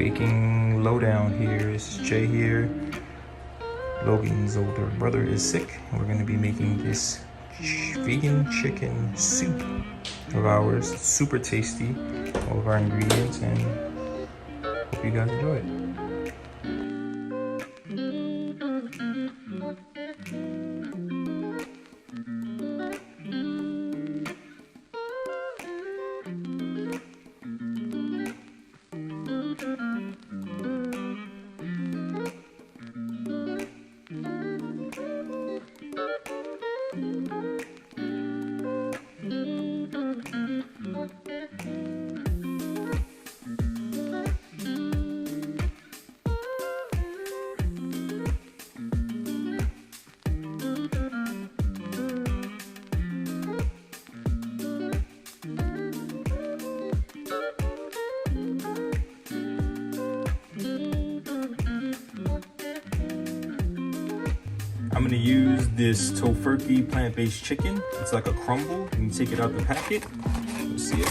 Baking lowdown here. This is Jay here. Logan's older brother is sick, and we're gonna be making this vegan chicken soup of ours. It's super tasty, all of our ingredients, and hope you guys enjoy it. I'm gonna use this tofurkey plant-based chicken. It's like a crumble. You can take it out the packet. Let's see it.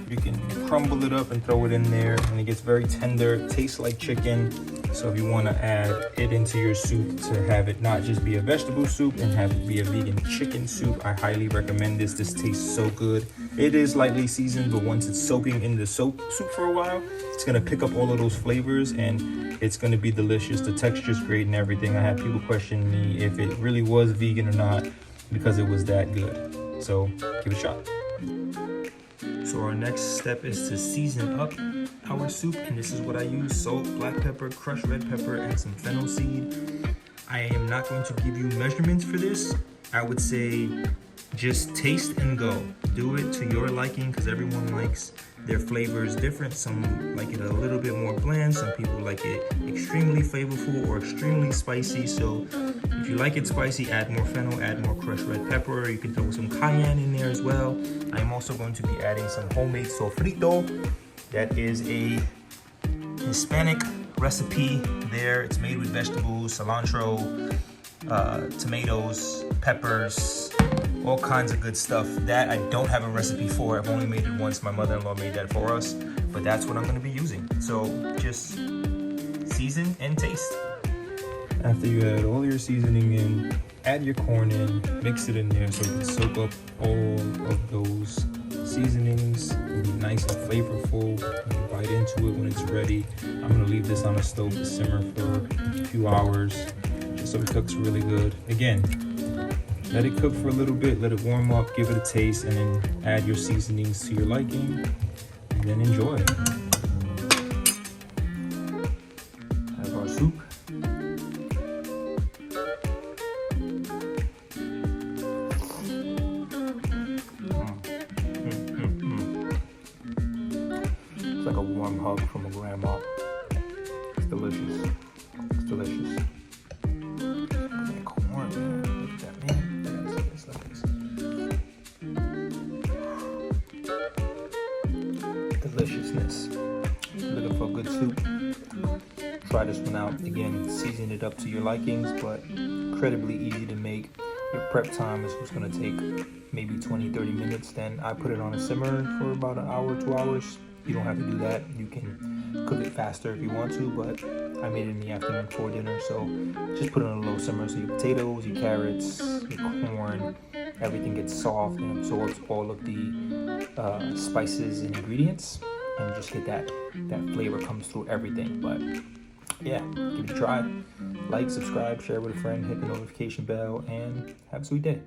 You can crumble it up and throw it in there, and it gets very tender. It tastes like chicken. So if you want to add it into your soup to have it not just be a vegetable soup and have it be a vegan chicken soup, I highly recommend this. This tastes so good. It is lightly seasoned, but once it's soaking in the soup for a while, it's gonna pick up all of those flavors and it's gonna be delicious. The texture's great and everything. I had people question me if it really was vegan or not because it was that good. So give it a shot. So our next step is to season up our soup, and this is what I use: salt, black pepper, crushed red pepper, and some fennel seed. I am not going to give you measurements for this. I would say just taste and go. Do it to your liking because everyone likes their flavors different. Some like it a little bit more bland. Some people like it extremely flavorful or extremely spicy. So if you like it spicy, add more fennel, add more crushed red pepper. You can throw some cayenne in there as well. I'm also going to be adding some homemade sofrito. That is a Hispanic recipe there. It's made with vegetables, cilantro, tomatoes, peppers, all kinds of good stuff. That I don't have a recipe for. I've only made it once. My mother-in-law made that for us, but that's what I'm gonna be using. So just season and taste. After you add all your seasoning in, add your corn in, mix it in there so it can soak up all of those seasonings. It'll be nice and flavorful. You can bite into it when it's ready. I'm gonna leave this on the stove to simmer for a few hours just so it cooks really good. Again, let it cook for a little bit, let it warm up, give it a taste, and then add your seasonings to your liking, and then enjoy. Have our soup. It's like a warm hug from a grandma. It's delicious. It's delicious. That corn, man. Look at that, man. Look at this. Deliciousness. Looking for a good soup? Try this one out. Again, season it up to your likings, but incredibly easy to make. Your prep time is what's gonna take maybe 20-30 minutes. Then I put it on a simmer for about an hour, 2 hours. You don't have to do that. You can cook it faster if you want to, but I made it in the afternoon for dinner. So just put it on a low simmer so your potatoes, your carrots, your corn, everything gets soft and absorbs all of the spices and ingredients, and just get that flavor comes through everything. But yeah, give it a try. Like, subscribe, share with a friend, hit the notification bell, and have a sweet day.